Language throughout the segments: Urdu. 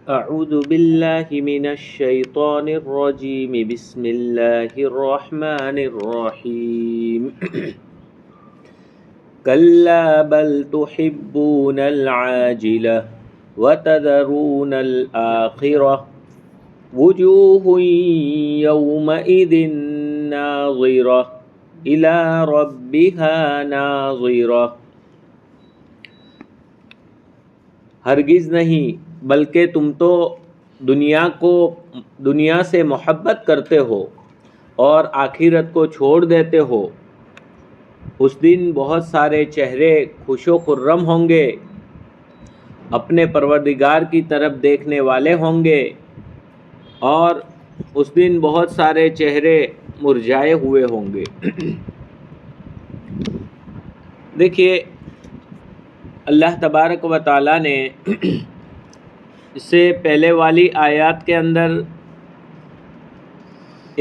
اعوذ باللہ من الشیطان الرجیم بسم اللہ الرحمن الرحیم کلا بل تحبون العاجلہ وتذرون الآخرہ وجوہ یومئذ ناظرہ الی ربها ناظرہ۔ ہرگز نہیں بلکہ تم تو دنیا سے محبت کرتے ہو اور آخرت کو چھوڑ دیتے ہو۔ اس دن بہت سارے چہرے خوش و خرم ہوں گے، اپنے پروردگار کی طرف دیکھنے والے ہوں گے، اور اس دن بہت سارے چہرے مرجھائے ہوئے ہوں گے۔ دیکھیے، اللہ تبارک و تعالیٰ نے اس سے پہلے والی آیات کے اندر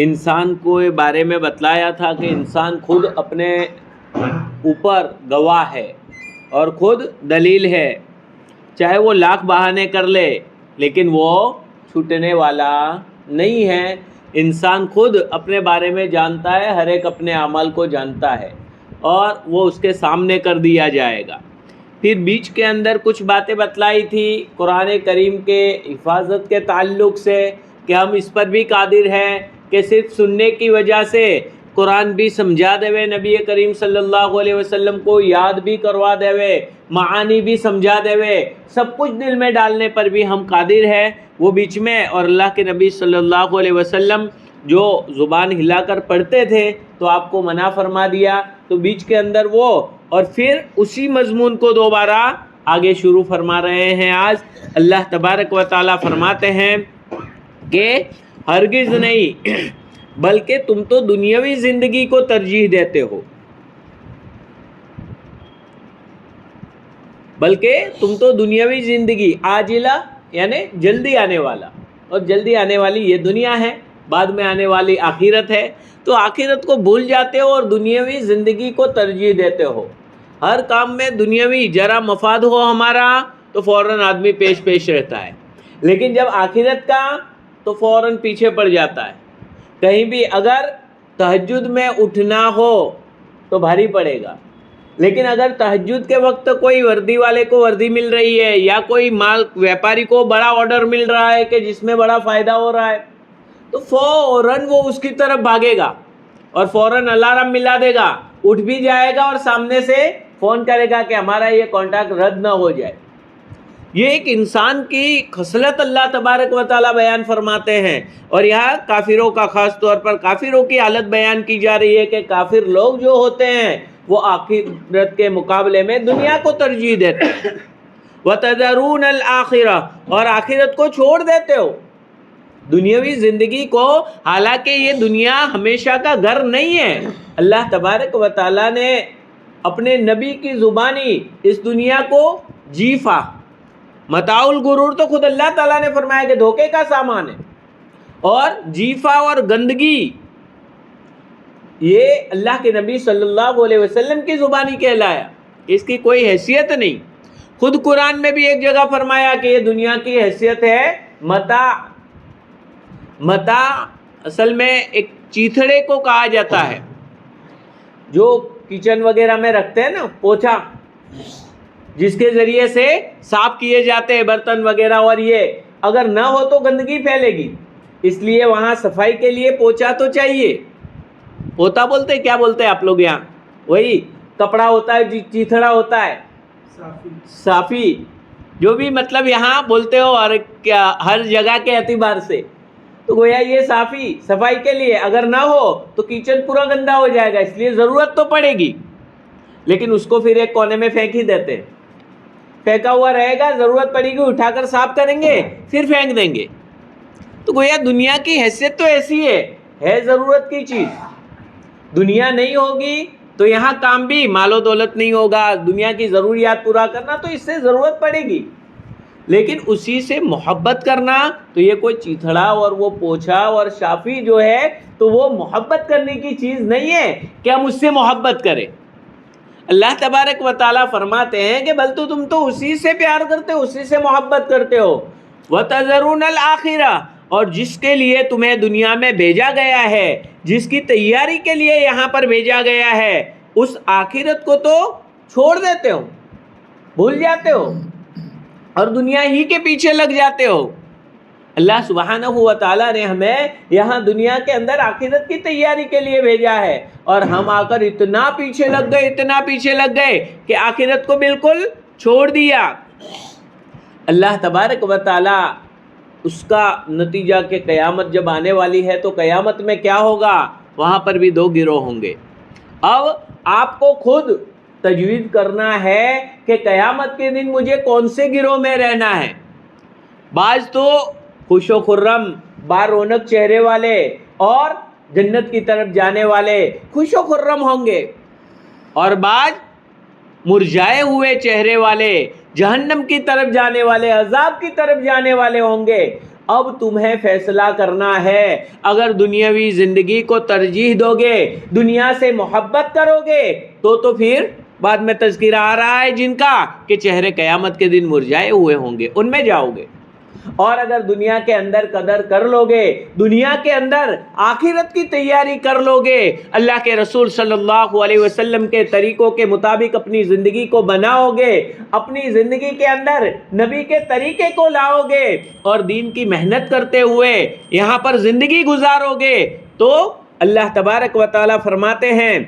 انسان کو بارے میں بتلایا تھا کہ انسان خود اپنے اوپر گواہ ہے اور خود دلیل ہے، چاہے وہ لاکھ بہانے کر لے لیکن وہ چھوٹنے والا نہیں ہے۔ انسان خود اپنے بارے میں جانتا ہے، ہر ایک اپنے عمل کو جانتا ہے اور وہ اس کے سامنے کر دیا جائے گا۔ پھر بیچ کے اندر کچھ باتیں بتلائی تھی قرآن کریم کے حفاظت کے تعلق سے کہ ہم اس پر بھی قادر ہیں کہ صرف سننے کی وجہ سے قرآن بھی سمجھا دیوے، نبی کریم صلی اللہ علیہ وسلم کو یاد بھی کروا دیوے، معانی بھی سمجھا دیوے، سب کچھ دل میں ڈالنے پر بھی ہم قادر ہیں۔ وہ بیچ میں، اور اللہ کے نبی صلی اللہ علیہ وسلم جو زبان ہلا کر پڑھتے تھے تو آپ کو منع فرما دیا، تو بیچ کے اندر وہ، اور پھر اسی مضمون کو دوبارہ آگے شروع فرما رہے ہیں۔ آج اللہ تبارک و تعالیٰ فرماتے ہیں کہ ہرگز نہیں بلکہ تم تو دنیاوی زندگی کو ترجیح دیتے ہو، بلکہ تم تو دنیاوی زندگی عاجلہ یعنی جلدی آنے والا، اور جلدی آنے والی یہ دنیا ہے، بعد میں آنے والی آخرت ہے، تو آخرت کو بھول جاتے ہو اور دنیاوی زندگی کو ترجیح دیتے ہو۔ ہر کام میں دنیاوی ذرا مفاد ہو ہمارا تو فوراً آدمی پیش رہتا ہے، لیکن جب آخرت کا تو فوراً پیچھے پڑ جاتا ہے۔ کہیں بھی اگر تہجد میں اٹھنا ہو تو بھاری پڑے گا، لیکن اگر تہجد کے وقت کوئی وردی والے کو وردی مل رہی ہے یا کوئی مال ویپاری کو بڑا آرڈر مل رہا ہے کہ جس میں بڑا فائدہ ہو رہا ہے تو فوراً وہ اس کی طرف بھاگے گا اور فوراً الارم ملا دے گا، اٹھ بھی جائے گا اور سامنے سے فون کرے گا کہ ہمارا یہ کانٹریکٹ رد نہ ہو جائے۔ یہ ایک انسان کی خصلت اللہ تبارک و تعالیٰ بیان فرماتے ہیں، اور یہاں کافروں کا خاص طور پر کافروں کی حالت بیان کی جا رہی ہے کہ کافر لوگ جو ہوتے ہیں وہ آخرت کے مقابلے میں دنیا کو ترجیح دیتے ہیں۔ وَتَذَرُونَ الْآخِرَةَ، اور آخرت کو چھوڑ دیتے ہو، دنیاوی زندگی کو، حالانکہ یہ دنیا ہمیشہ کا گھر نہیں ہے۔ اللہ تبارک و تعالیٰ نے اپنے نبی کی زبانی اس دنیا کو جیفا، متاع الغرور تو خود اللہ تعالیٰ نے فرمایا کہ دھوکے کا سامان ہے، اور جیفا اور گندگی یہ اللہ کے نبی صلی اللہ علیہ وسلم کی زبانی کہلایا، اس کی کوئی حیثیت نہیں۔ خود قرآن میں بھی ایک جگہ فرمایا کہ یہ دنیا کی حیثیت ہے متاع اصل میں ایک چیتھڑے کو کہا جاتا ہے جو کچن وغیرہ میں رکھتے ہیں نا، پوچھا، جس کے ذریعے سے صاف کیے جاتے ہیں برتن وغیرہ، اور یہ اگر نہ ہو تو گندگی پھیلے گی، اس لیے وہاں صفائی کے لیے پوچھا تو چاہیے۔ پوتا بولتے کیا بولتے ہیں آپ لوگ یہاں؟ وہی کپڑا ہوتا ہے، چیتھڑا ہوتا ہے، صافی، جو بھی مطلب یہاں بولتے ہو، اور ہر جگہ کے اعتبار سے تو گویا یہ صفائی کے لیے، اگر نہ ہو تو کچن پورا گندا ہو جائے گا، اس لیے ضرورت تو پڑے گی، لیکن اس کو پھر ایک کونے میں پھینک ہی دیتے ہیں، پھینکا ہوا رہے گا، ضرورت پڑے گی اٹھا کر صاف کریں گے پھر پھینک دیں گے۔ تو گویا دنیا کی حیثیت تو ایسی ہے ضرورت کی چیز۔ دنیا نہیں ہوگی تو یہاں کام بھی، مال و دولت نہیں ہوگا، دنیا کی ضروریات پورا کرنا تو اس سے ضرورت پڑے گی، لیکن اسی سے محبت کرنا تو یہ کوئی چیتھڑا اور وہ پوچھا اور شافی جو ہے تو وہ محبت کرنے کی چیز نہیں ہے کہ ہم اس سے محبت کریں۔ اللہ تبارک و تعالیٰ فرماتے ہیں کہ بل تو تم تو اسی سے پیار کرتے ہو، اسی سے محبت کرتے ہو، وَتَذَرُونَ الْآخِرَةَ، اور جس کے لیے تمہیں دنیا میں بھیجا گیا ہے، جس کی تیاری کے لیے یہاں پر بھیجا گیا ہے، اس آخرت کو تو چھوڑ دیتے ہو، بھول جاتے ہو اور دنیا ہی کے پیچھے لگ جاتے ہو۔ اللہ سبحانہ و تعالیٰ نے ہمیں یہاں دنیا کے اندر آخرت کی تیاری کے لیے بھیجا ہے، اور ہم آ کر اتنا پیچھے لگ گئے کہ آخرت کو بالکل چھوڑ دیا۔ اللہ تبارک و تعالیٰ اس کا نتیجہ کہ قیامت جب آنے والی ہے تو قیامت میں کیا ہوگا، وہاں پر بھی دو گروہ ہوں گے۔ اب آپ کو خود تجویز کرنا ہے کہ قیامت کے دن مجھے کون سے گروہ میں رہنا ہے۔ بعض تو خوش و خرم بارونق چہرے والے اور جنت کی طرف جانے والے خوش و خرم ہوں گے، اور بعض مرجھائے ہوئے چہرے والے جہنم کی طرف جانے والے، عذاب کی طرف جانے والے ہوں گے۔ اب تمہیں فیصلہ کرنا ہے، اگر دنیاوی زندگی کو ترجیح دو گے، دنیا سے محبت کرو گے، تو پھر بعد میں تذکرہ آ رہا ہے جن کا کہ چہرے قیامت کے دن مرجھائے ہوئے ہوں گے، ان میں جاؤ گے۔ اور اگر دنیا کے اندر قدر کر لو گے، دنیا کے اندر آخرت کی تیاری کر لو گے، اللہ کے رسول صلی اللہ علیہ وسلم کے طریقوں کے مطابق اپنی زندگی کو بناؤ گے، اپنی زندگی کے اندر نبی کے طریقے کو لاؤ گے اور دین کی محنت کرتے ہوئے یہاں پر زندگی گزارو گے، تو اللہ تبارک و تعالیٰ فرماتے ہیں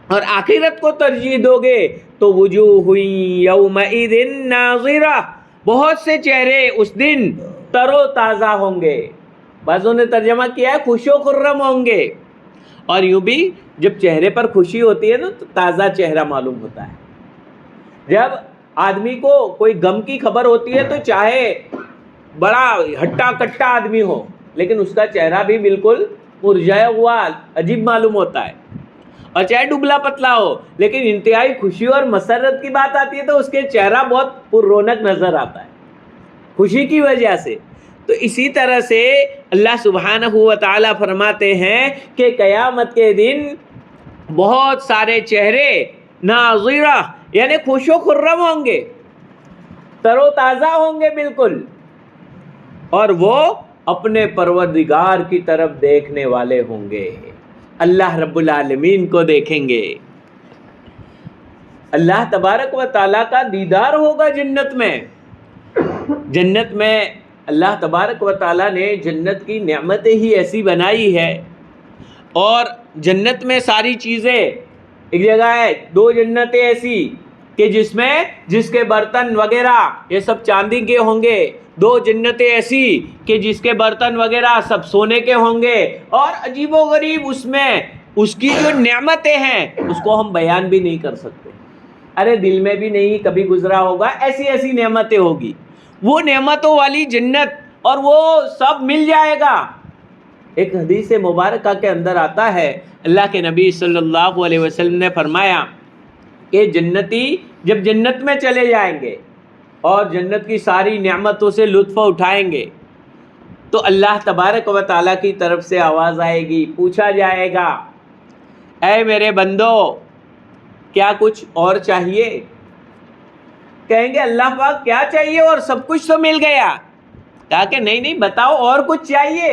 اور آخرت کو ترجیح دو گے تو وجوہ یومئذ ناظرہ، بہت سے چہرے اس دن تر و تازہ ہوں گے۔ بعضوں نے ترجمہ کیا ہے خوش و خرم ہوں گے، اور یوں بھی جب چہرے پر خوشی ہوتی ہے نا تو تازہ چہرہ معلوم ہوتا ہے۔ جب آدمی کو کوئی غم کی خبر ہوتی ہے تو چاہے بڑا ہٹا کٹا آدمی ہو لیکن اس کا چہرہ بھی بالکل مرجھایا ہوا عجیب معلوم ہوتا ہے، اور چاہے دبلا پتلا ہو لیکن انتہائی خوشی اور مسرت کی بات آتی ہے تو اس کے چہرہ بہت پر رونق نظر آتا ہے خوشی کی وجہ سے۔ تو اسی طرح سے اللہ سبحانہ و تعالیٰ فرماتے ہیں کہ قیامت کے دن بہت سارے چہرے ناظرہ یعنی خوش و خرم ہوں گے، تر و تازہ ہوں گے بالکل، اور وہ اپنے پروردگار کی طرف دیکھنے والے ہوں گے، اللہ رب العالمین کو دیکھیں گے۔ اللہ تبارک و تعالیٰ کا دیدار ہوگا جنت میں۔ جنت میں اللہ تبارک و تعالیٰ نے جنت کی نعمتیں ہی ایسی بنائی ہے، اور جنت میں ساری چیزیں ایک جگہ ہے، دو جنتیں ایسی کہ جس کے برتن وغیرہ یہ سب چاندی کے ہوں گے، دو جنتیں ایسی کہ جس کے برتن وغیرہ سب سونے کے ہوں گے، اور عجیب و غریب اس میں اس کی جو نعمتیں ہیں اس کو ہم بیان بھی نہیں کر سکتے، ارے دل میں بھی نہیں کبھی گزرا ہوگا، ایسی ایسی نعمتیں ہوگی، وہ نعمتوں والی جنت، اور وہ سب مل جائے گا۔ ایک حدیث مبارکہ کے اندر آتا ہے، اللہ کے نبی صلی اللہ علیہ وسلم نے فرمایا کہ جنتی جب جنت میں چلے جائیں گے اور جنت کی ساری نعمتوں سے لطف اٹھائیں گے تو اللہ تبارک و تعالیٰ کی طرف سے آواز آئے گی، پوچھا جائے گا اے میرے بندو کیا کچھ اور چاہیے؟ کہیں گے اللہ پاک کیا چاہیے، اور سب کچھ تو مل گیا۔ کہا کہ نہیں بتاؤ اور کچھ چاہیے؟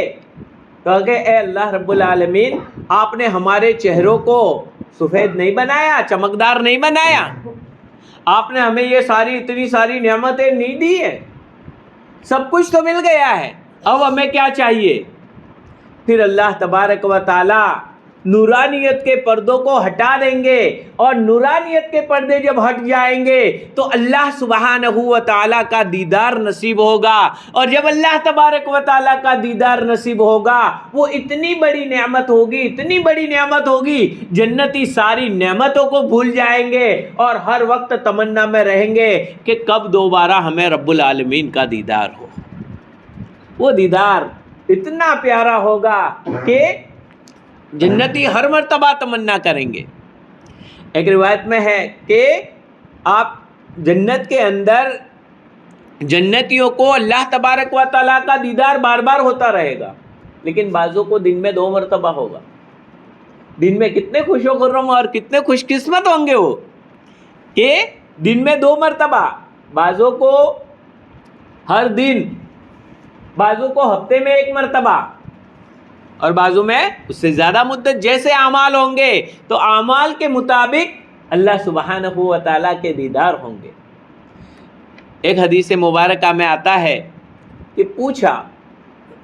کہا کہ اے اللہ رب العالمین آپ نے ہمارے چہروں کو سفید نہیں بنایا، چمکدار نہیں بنایا، آپ نے ہمیں یہ اتنی ساری نعمتیں نہیں دی ہیں، سب کچھ تو مل گیا ہے، اب ہمیں کیا چاہیے؟ پھر اللہ تبارک و تعالی نورانیت کے پردوں کو ہٹا دیں گے، اور نورانیت کے پردے جب ہٹ جائیں گے تو اللہ سبحانہ و تعالیٰ کا دیدار نصیب ہوگا، اور جب اللہ تبارک و تعالیٰ کا دیدار نصیب ہوگا وہ اتنی بڑی نعمت ہوگی جنتی ساری نعمتوں کو بھول جائیں گے اور ہر وقت تمنا میں رہیں گے کہ کب دوبارہ ہمیں رب العالمین کا دیدار ہو۔ وہ دیدار اتنا پیارا ہوگا کہ جنتی ہر مرتبہ تمنا کریں گے۔ ایک روایت میں ہے کہ آپ جنت کے اندر جنتیوں کو اللہ تبارک و تعالیٰ کا دیدار بار بار ہوتا رہے گا، لیکن بعضوں کو دن میں 2 مرتبہ ہوگا۔ دن میں کتنے خوش و خرم اور کتنے خوش قسمت ہوں گے وہ کہ دن میں 2 مرتبہ، بعضوں کو ہر دن بعضوں کو ہفتے میں 1 مرتبہ اور بعضوں میں اس سے زیادہ مدت. جیسے اعمال ہوں گے تو اعمال کے مطابق اللہ سبحانہ و تعالیٰ کے دیدار ہوں گے. ایک حدیث مبارکہ میں آتا ہے کہ پوچھا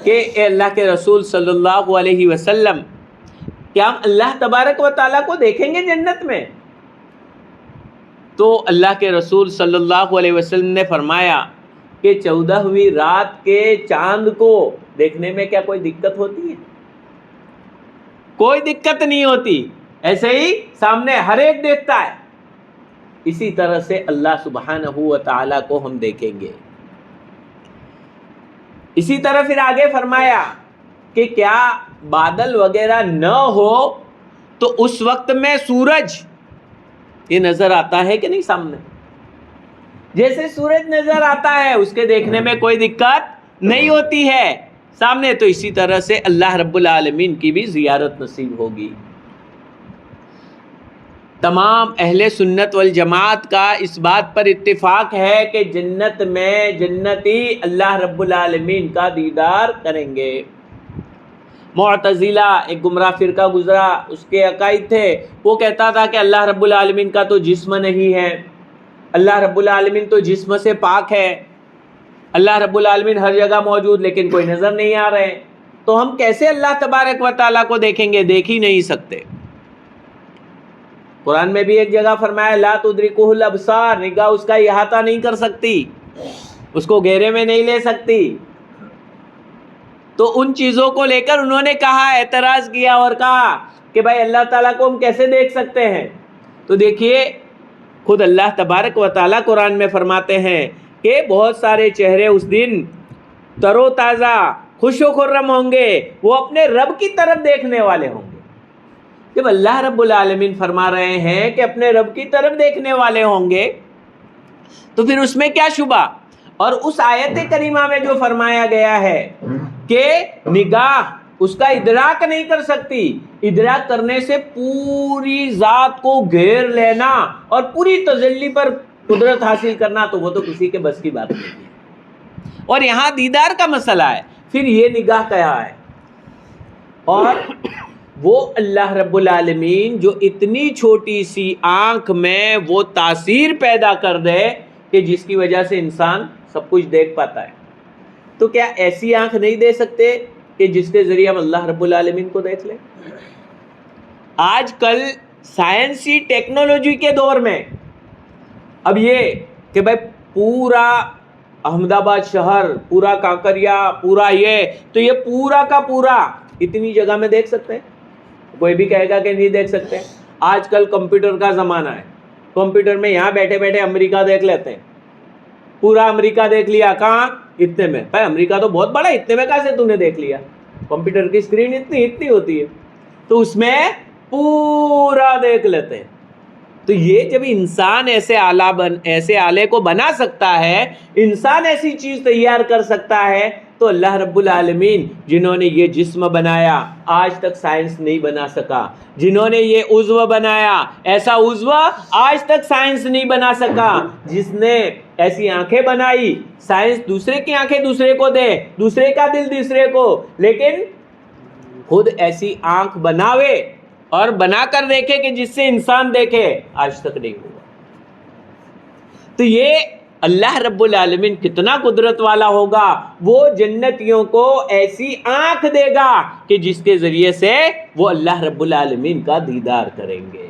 کہ اے اللہ کے رسول صلی اللہ علیہ وسلم، کیا ہم اللہ تبارک و تعالیٰ کو دیکھیں گے جنت میں؟ تو اللہ کے رسول صلی اللہ علیہ وسلم نے فرمایا کہ 14ویں رات کے چاند کو دیکھنے میں کیا کوئی دقت ہوتی ہے؟ کوئی دقت نہیں ہوتی. ایسے ہی سامنے ہر ایک دیکھتا ہے. اسی طرح سے اللہ سبحانہ و تعالیٰ کو ہم دیکھیں گے. اسی طرح پھر آگے فرمایا کہ کیا بادل وغیرہ نہ ہو تو اس وقت میں سورج یہ نظر آتا ہے کہ نہیں سامنے؟ جیسے سورج نظر آتا ہے اس کے دیکھنے میں کوئی دقت نہیں ہوتی ہے سامنے. تو اسی طرح سے اللہ رب العالمین کی بھی زیارت نصیب ہوگی. تمام اہل سنت والجماعت کا اس بات پر اتفاق ہے کہ جنت میں جنتی اللہ رب العالمین کا دیدار کریں گے. معتزلہ ایک گمراہ فرقہ گزرا، اس کے عقائد تھے، وہ کہتا تھا کہ اللہ رب العالمین کا تو جسم نہیں ہے، اللہ رب العالمین تو جسم سے پاک ہے، اللہ رب العالمین ہر جگہ موجود لیکن کوئی نظر نہیں آ رہے، تو ہم کیسے اللہ تبارک و تعالیٰ کو دیکھیں گے؟ دیکھ ہی نہیں سکتے. قرآن میں بھی ایک جگہ فرمایا لا تدرکہ الابصار، نگاہ اس کا احاطہ نہیں کر سکتی، اس کو گھیرے میں نہیں لے سکتی. تو ان چیزوں کو لے کر انہوں نے کہا، اعتراض کیا اور کہا کہ بھائی اللہ تعالیٰ کو ہم کیسے دیکھ سکتے ہیں؟ تو دیکھیے خود اللہ تبارک و تعالیٰ قرآن میں فرماتے ہیں کہ بہت سارے چہرے اس دن تر و تازہ خوش و خرم ہوں گے، وہ اپنے رب کی طرف دیکھنے والے ہوں گے. جب اللہ رب العالمین فرما رہے ہیں کہ اپنے رب کی طرف دیکھنے والے ہوں گے تو پھر اس میں کیا شبہ؟ اور اس آیت کریمہ میں جو فرمایا گیا ہے کہ نگاہ اس کا ادراک نہیں کر سکتی، ادراک کرنے سے پوری ذات کو گھیر لینا اور پوری تجلی پر قدرت حاصل کرنا، تو وہ تو کسی کے بس کی بات نہیں ہے. اور یہاں دیدار کا مسئلہ ہے، پھر یہ نگاہ کیا ہے؟ اور وہ اللہ رب العالمین جو اتنی چھوٹی سی آنکھ میں وہ تاثیر پیدا کر دے کہ جس کی وجہ سے انسان سب کچھ دیکھ پاتا ہے، تو کیا ایسی آنکھ نہیں دے سکتے کہ جس کے ذریعے ہم اللہ رب العالمین کو دیکھ لیں؟ آج کل سائنسی ٹیکنالوجی کے دور میں اب یہ کہ بھائی پورا احمد آباد شہر، پورا کانکریا، پورا یہ پورا کا پورا اتنی جگہ میں دیکھ سکتے ہیں؟ کوئی بھی کہے گا کہ نہیں دیکھ سکتے. آج کل کمپیوٹر کا زمانہ ہے، کمپیوٹر میں یہاں بیٹھے بیٹھے امریکہ دیکھ لیتے ہیں، پورا امریکہ دیکھ لیا. کہاں؟ اتنے میں. بھائی امریکہ تو بہت بڑا ہے، اتنے میں کہاں سے تم نے دیکھ لیا؟ کمپیوٹر کی اسکرین اتنی ہوتی ہے تو اس میں پورا دیکھ لیتے ہیں. تو یہ جب انسان ایسے آلے کو بنا سکتا ہے، انسان ایسی چیز تیار کر سکتا ہے، تو اللہ رب العالمین جنہوں نے یہ جسم بنایا آج تک سائنس نہیں بنا سکا، جنہوں نے یہ عضو بنایا ایسا عضو آج تک سائنس نہیں بنا سکا، جس نے ایسی آنکھیں بنائی، سائنس دوسرے کی آنکھیں دوسرے کو دے، دوسرے کا دل دوسرے کو، لیکن خود ایسی آنکھ بناوے اور بنا کر دیکھے کہ جس سے انسان دیکھے، آج تک نہیں ہوا. تو یہ اللہ رب العالمین کتنا قدرت والا ہوگا، وہ جنتیوں کو ایسی آنکھ دے گا کہ جس کے ذریعے سے وہ اللہ رب العالمین کا دیدار کریں گے.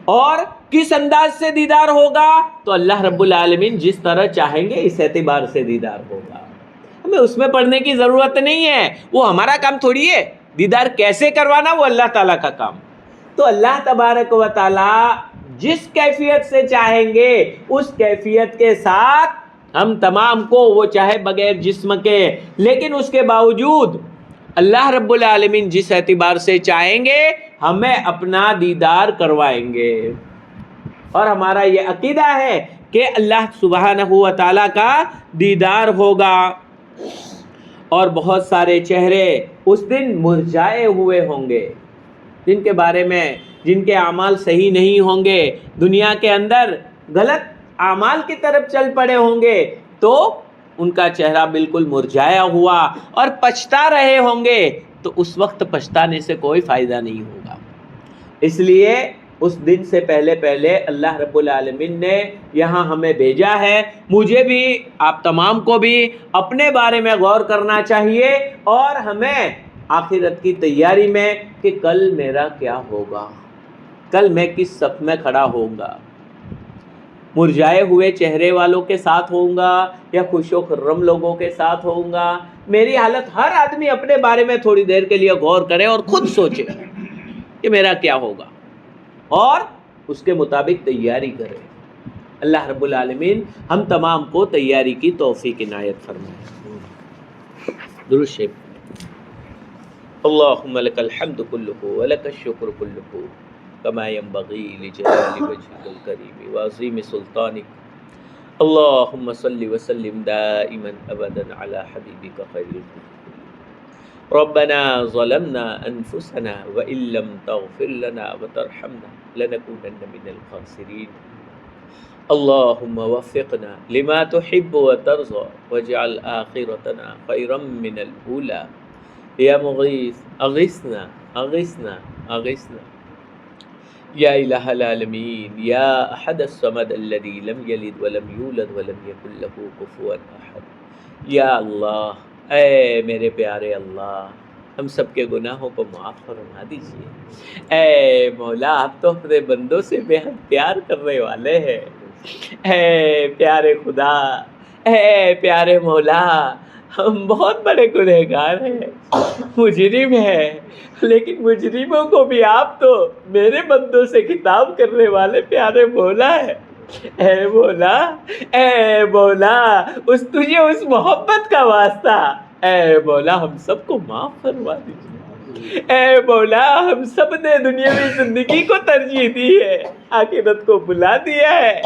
اور کس انداز سے دیدار ہوگا؟ تو اللہ رب العالمین جس طرح چاہیں گے اس اعتبار سے دیدار ہوگا. ہمیں اس میں پڑھنے کی ضرورت نہیں ہے، وہ ہمارا کام تھوڑی ہے. دیدار کیسے کروانا وہ اللہ تعالیٰ کا کام. تو اللہ تبارک و تعالیٰ جس کیفیت سے چاہیں گے اس کیفیت کے ساتھ ہم تمام کو، وہ چاہے بغیر جسم کے، لیکن اس کے باوجود اللہ رب العالمین جس اعتبار سے چاہیں گے ہمیں اپنا دیدار کروائیں گے. اور ہمارا یہ عقیدہ ہے کہ اللہ سبحانہ و تعالیٰ کا دیدار ہوگا. اور بہت سارے چہرے اس دن مرجھائے ہوئے ہوں گے، جن کے بارے میں جن کے اعمال صحیح نہیں ہوں گے، دنیا کے اندر غلط اعمال کی طرف چل پڑے ہوں گے، تو ان کا چہرہ بالکل مرجھایا ہوا اور پچھتا رہے ہوں گے، تو اس وقت پچھتانے سے کوئی فائدہ نہیں ہوگا۔ اس لیے اس دن سے پہلے پہلے اللہ رب العالمین نے یہاں ہمیں بھیجا ہے، مجھے بھی آپ تمام کو بھی اپنے بارے میں غور کرنا چاہیے، اور ہمیں آخرت کی تیاری میں کہ کل میرا کیا ہوگا، کل میں کس صف میں کھڑا ہوں گا، مرجھائے ہوئے چہرے والوں کے ساتھ ہوں گا یا خوش و خرم لوگوں کے ساتھ ہوں گا۔ میری حالت، ہر آدمی اپنے بارے میں تھوڑی دیر کے لیے غور کرے اور خود سوچے کہ میرا کیا ہوگا، اور اس کے مطابق تیاری کرے۔ اللہ رب العالمین ہم تمام کو تیاری کی توفیق عنایت فرمائے۔ درود شریف۔ اللہم لک الحمد کلہ ولک الشکر کلہ کما ینبغی لجلال وجہک الکریم وعظیم سلطانک۔ اللہم صل وسلم دائما ابدا علی حبیبک خیر الخلق۔ ربنا ظلمنا انفسنا وان لم تغفر لنا وترحمنا لنکونن من الخاسرین۔ اللہم وفقنا لما تحب وترضى واجعل آخرتنا خیرا من الاولی۔ یا مغیث اغثنا اغثنا اغثنا۔ یا الہ العالمین، یا احد الصمد الذی لم یلد ولم یولد ولم یکن له کفوا احد۔ یا اللہ، اے میرے پیارے اللہ، ہم سب کے گناہوں کو معاف فرما دیجیے۔ اے مولا، آپ تو اپنے بندوں سے بے حد پیار کرنے والے ہیں۔ اے پیارے خدا، اے پیارے مولا، ہم بہت بڑے گنہگار ہیں، مجرم ہیں، لیکن مجرموں کو بھی آپ تو میرے بندوں سے خطاب کرنے والے پیارے مولا ہیں۔ اے مولا، اے مولا، تجھے اس محبت کا واسطہ، اے مولا ہم سب کو معاف فرما دیجیے۔ اے مولا، ہم سب نے دنیاوی زندگی کو ترجیح دی ہے، آخرت کو بھلا دیا ہے۔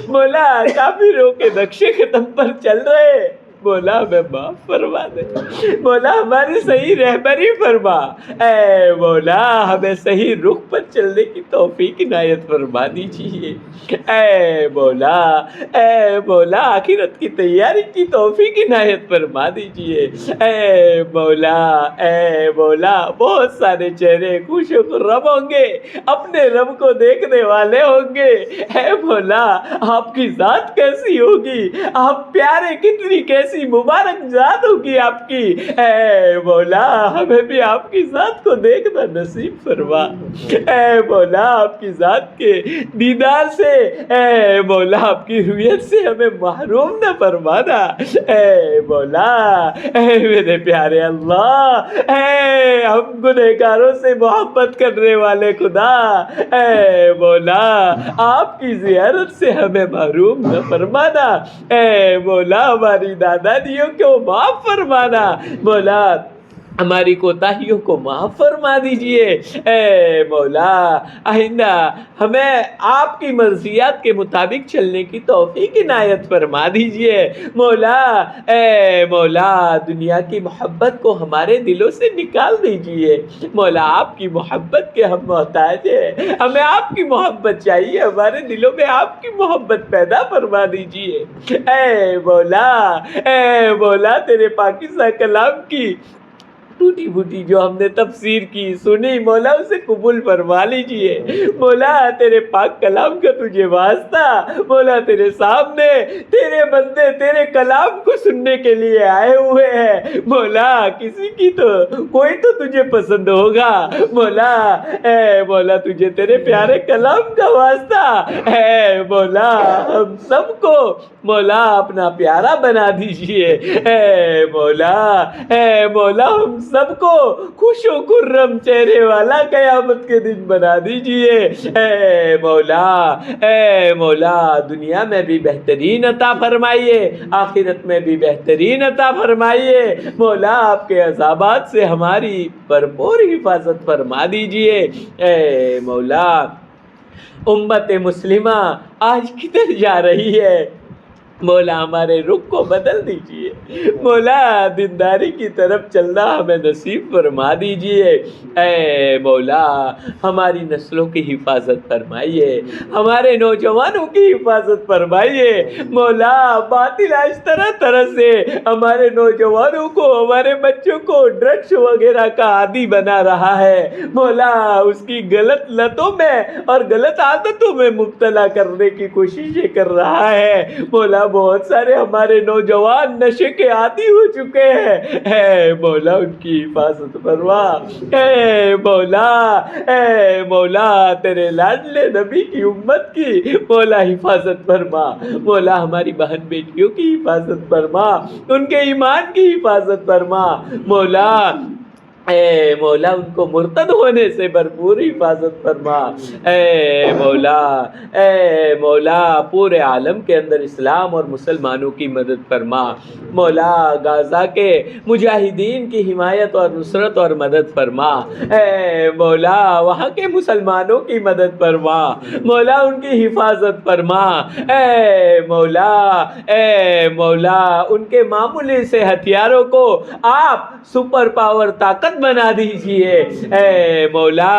مولا، کافروں کے نقش قدم پر چل رہے، مولا ہمیں معاف فرما دے۔ مولا ہماری صحیح رہبری فرما۔ اے مولا، ہمیں صحیح رخ پر چلنے کی توفیق عنایت فرما دیجیے۔ اے مولا، اے مولا، آخرت کی تیاری کی توفیق عنایت فرما دیجیے۔ اے مولا، اے مولا، بہت سارے چہرے خوش و خرم ہوں گے، اپنے رب کو دیکھنے والے ہوں گے۔ اے مولا، آپ کی ذات کیسی ہوگی، آپ پیارے، کتنی کیسی مبارک ذات ہوگی آپ کی۔ اے مولا، ہمیں بھی آپ کی ذات کو دیکھنا نصیب فرما۔ اے مولا، آپ کی ذات کے دیدار سے، اے مولا، آپ کی رویت سے ہمیں محروم نہ فرمانا۔ اے مولا، اے میرے پیارے اللہ، اے ہم گنہگاروں سے محبت کرنے والے خدا، اے مولا، آپ کی زیارت سے ہمیں محروم نہ فرمانا۔ اے مولا، ہماری دادیوں کو معاف فرمانا۔ مولا، ہماری کوتاہیوں کو معاف فرما دیجئے۔ اے مولا، آئندہ ہمیں آپ کی مرضیات کے مطابق چلنے کی توفیق عنایت فرما دیجئے۔ مولا، اے مولا، دنیا کی محبت کو ہمارے دلوں سے نکال دیجئے۔ مولا، آپ کی محبت کے ہم محتاج ہیں، ہمیں آپ کی محبت چاہیے، ہمارے دلوں میں آپ کی محبت پیدا فرما دیجئے۔ اے مولا، اے مولا، تیرے پاکیزہ کلام کی ٹوٹی پھوٹی جو ہم نے تفسیر کی، سنی، مولا اسے قبول فرما لیجئے۔ مولا، تیرے پاک کلام کا تجھے واسطہ، مولا تیرے سامنے تیرے بندے تیرے کلام کو سننے کے لیے آئے ہوئے ہیں۔ مولا، کسی کی تو کوئی تو تجھے پسند ہوگا۔ مولا، اے مولا، تجھے تیرے پیارے کلام کا واسطہ، اے مولا، ہم سب کو مولا اپنا پیارا بنا دیجئے۔ اے مولا، اے مولا، ہم سب کو خوش و خرم چہرے والا قیامت کے دن بنا دیجئے۔ اے مولا، اے مولا، دنیا میں بھی بہترین عطا فرمائیے، آخرت میں بھی بہترین عطا فرمائیے۔ مولا، آپ کے عذابات سے ہماری بھرپور حفاظت فرما دیجئے۔ اے مولا، امت مسلمہ آج کدھر جا رہی ہے؟ مولا ہمارے رخ کو بدل دیجئے، مولا دینداری کی طرف چلنا ہمیں نصیب فرما دیجئے، اے مولا ہماری نسلوں کی حفاظت فرمائیے، ہمارے نوجوانوں کی حفاظت فرمائیے، مولا باطل اس طرح طرح سے ہمارے نوجوانوں کو، ہمارے بچوں کو ڈرگس وغیرہ کا عادی بنا رہا ہے، مولا اس کی غلط لتوں میں اور غلط عادتوں میں مبتلا کرنے کی کوششیں کر رہا ہے، مولا بہت سارے ہمارے نوجوان نشے کے عادی ہو چکے ہیں، اے مولا ان کی حفاظت فرما، اے مولا، اے مولا تیرے لاڈلے نبی کی امت کی مولا حفاظت فرما، مولا ہماری بہن بیٹیوں کی حفاظت فرما، ان کے ایمان کی حفاظت فرما، مولا اے مولا ان کو مرتد ہونے سے بھرپور حفاظت فرما، اے مولا، اے مولا پورے عالم کے اندر اسلام اور مسلمانوں کی مدد فرما، مولا غزہ کے مجاہدین کی حمایت اور نصرت اور مدد فرما، اے مولا وہاں کے مسلمانوں کی مدد فرما، مولا ان کی حفاظت فرما، اے مولا، اے مولا ان کے معمولی سے ہتھیاروں کو آپ سپر پاور طاقت بنا دیجئے، اے مولا،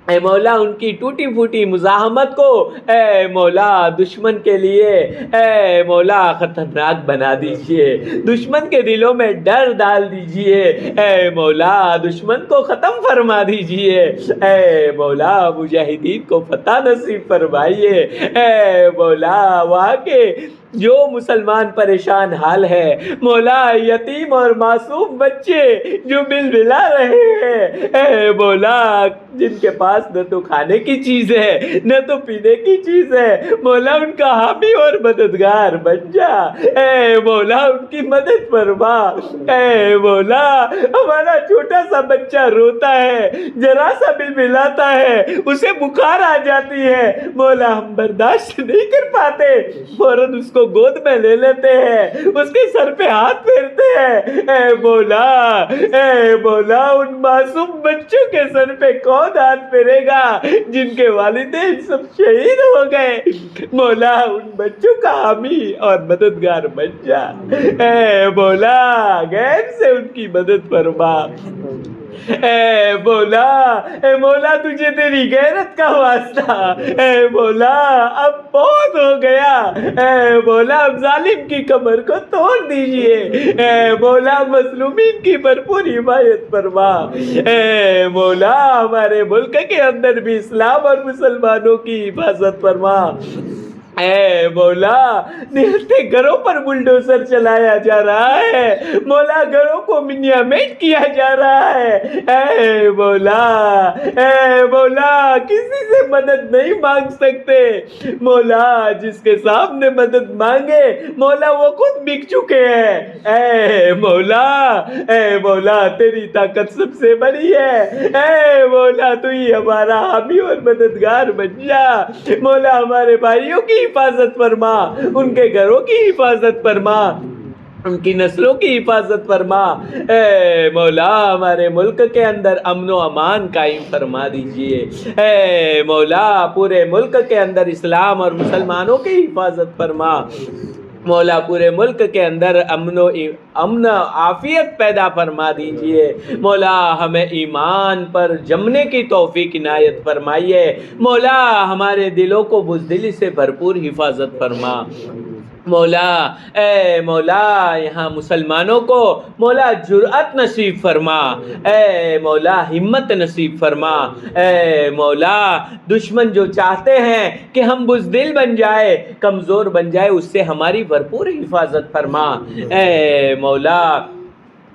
اے مولا ان کی ٹوٹی پھوٹی مزاحمت کو اے مولا دشمن کے لیے اے مولا خطرناک بنا دیجئے، دشمن کے دلوں میں ڈر ڈال دیجئے، اے مولا دشمن کو ختم فرما دیجئے، اے مولا مجاہدین کو فتح نصیب فرمائیے، اے مولا وہاں کے جو مسلمان پریشان حال ہے، مولا یتیم اور معصوم بچے جو بل بلا رہے ہیں، اے مولا جن کے پاس نہ تو کھانے کی چیز ہے نہ تو پینے کی چیز ہے، مولا ان کا حامی اور مددگار بن جا، اے مولا ان کی مدد فرما، اے مولا ہمارا چھوٹا سا بچہ روتا ہے، ذرا سا بل بلاتا ہے اسے بخار آ جاتی ہے، مولا ہم برداشت نہیں کر پاتے، فوراً اس کو گود میں لے لیتے ہیں، اس کے سر پہ ہاتھ پھیرتے ہیں، اے مولا ان معصوم بچوں کے سر پہ کون ہاتھ پھیرے گا جن کے والدین سب شہید ہو گئے، مولا ان بچوں کا حامی اور مددگار بن جا، اے مولا غیب سے ان کی مدد فرما، اے مولا تجھے تیری غیرت کا واسطہ، اے مولا اب بہت ہو گیا، اے مولا اب ظالم کی کمر کو توڑ دیجئے، اے مولا مظلومین کی بھرپور حمایت فرما، اے مولا ہمارے ملک کے اندر بھی اسلام اور مسلمانوں کی حفاظت فرما، اے مولا نہتے گھروں پر بلڈوزر چلایا جا رہا ہے، مولا گھروں کو منیامنٹ کیا جا رہا ہے، اے مولا کسی سے مدد نہیں مانگ سکتے، مولا جس کے سامنے مدد مانگے مولا وہ خود بک چکے ہیں، اے مولا تیری طاقت سب سے بڑی ہے، اے مولا تو ہی ہمارا حامی اور مددگار بن جا، مولا ہمارے بھائیوں کی حفاظت فرما، ان کے گھروں کی حفاظت فرما، ان کی نسلوں کی حفاظت فرما، اے مولا ہمارے ملک کے اندر امن و امان قائم فرما دیجئے، اے مولا پورے ملک کے اندر اسلام اور مسلمانوں کی حفاظت فرما، مولا پورے ملک کے اندر امن عافیت پیدا فرما دیجئے، مولا ہمیں ایمان پر جمنے کی توفیق عنایت فرمائیے، مولا ہمارے دلوں کو بزدلی سے بھرپور حفاظت فرما، مولا اے مولا یہاں مسلمانوں کو مولا جرأت نصیب فرما، اے مولا ہمت نصیب فرما، اے مولا دشمن جو چاہتے ہیں کہ ہم بزدل بن جائے کمزور بن جائے اس سے ہماری بھرپور حفاظت فرما، اے مولا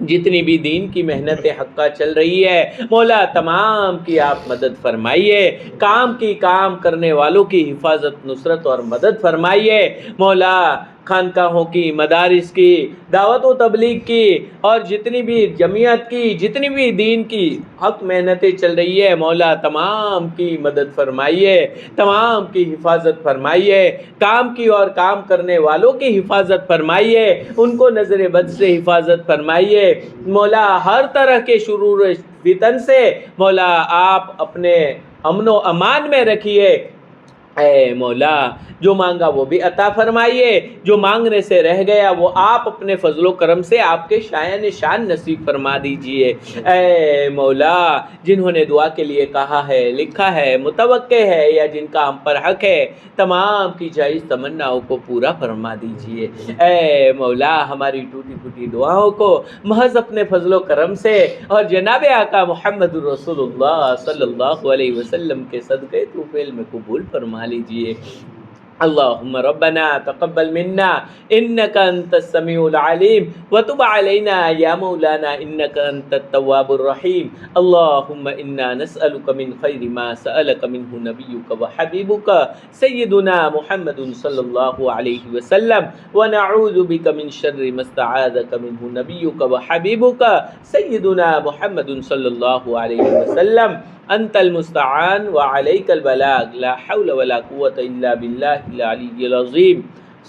جتنی بھی دین کی محنت حقہ چل رہی ہے مولا تمام کی آپ مدد فرمائیے، کام کرنے والوں کی حفاظت نصرت اور مدد فرمائیے، مولا خانقاہوں کی، مدارس کی، دعوت و تبلیغ کی اور جتنی بھی جمعیت کی، جتنی بھی دین کی حق محنتیں چل رہی ہے مولا تمام کی مدد فرمائیے، تمام کی حفاظت فرمائیے، کام کی اور کام کرنے والوں کی حفاظت فرمائیے، ان کو نظر بد سے حفاظت فرمائیے، مولا ہر طرح کے شرور فتن سے مولا آپ اپنے امن و امان میں رکھیے، اے مولا جو مانگا وہ بھی عطا فرمائیے، جو مانگنے سے رہ گیا وہ آپ اپنے فضل و کرم سے آپ کے شایان شان نصیب فرما دیجئے۔ اے مولا جنہوں نے دعا کے لیے کہا ہے، لکھا ہے، متوقع ہے یا جن کا ہم پر حق ہے، تمام کی جائز تمناؤں کو پورا فرما دیجئے۔ اے مولا ہماری ٹوٹی پھوٹی دعاؤں کو محض اپنے فضل و کرم سے اور جناب آقا محمد رسول اللہ صلی اللہ علیہ وسلم کے صدقے طوفیل میں قبول فرما لیجئے۔ اللہم ربنا تقبل منا انکا انت السمیع العلیم وتب علینا یا مولانا انکا انت التواب الرحیم۔ اللہم انا نسألک من خیر ما سألک منہ نبیک وحبیبک سیدنا محمد صلی اللہ علیہ وسلم ونعوذ بک من شر ما استعاذک منہ نبیک وحبیبک سیدنا محمد صلی اللہ علیہ وسلم۔ انت المستعان وعلیک البلاغ لا حول ولا قوة الا باللہ العلی العظیم۔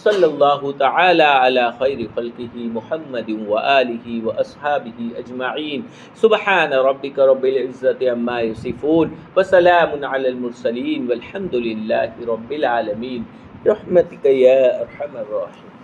صلی اللہ تعالی علی خیر خلقہ محمد وآلہ واصحابہ اجمعین۔ سبحان ربک رب العزت عما یصفون وسلام علی المرسلین والحمد للہ رب العالمین برحمتک یا ارحم الراحمین۔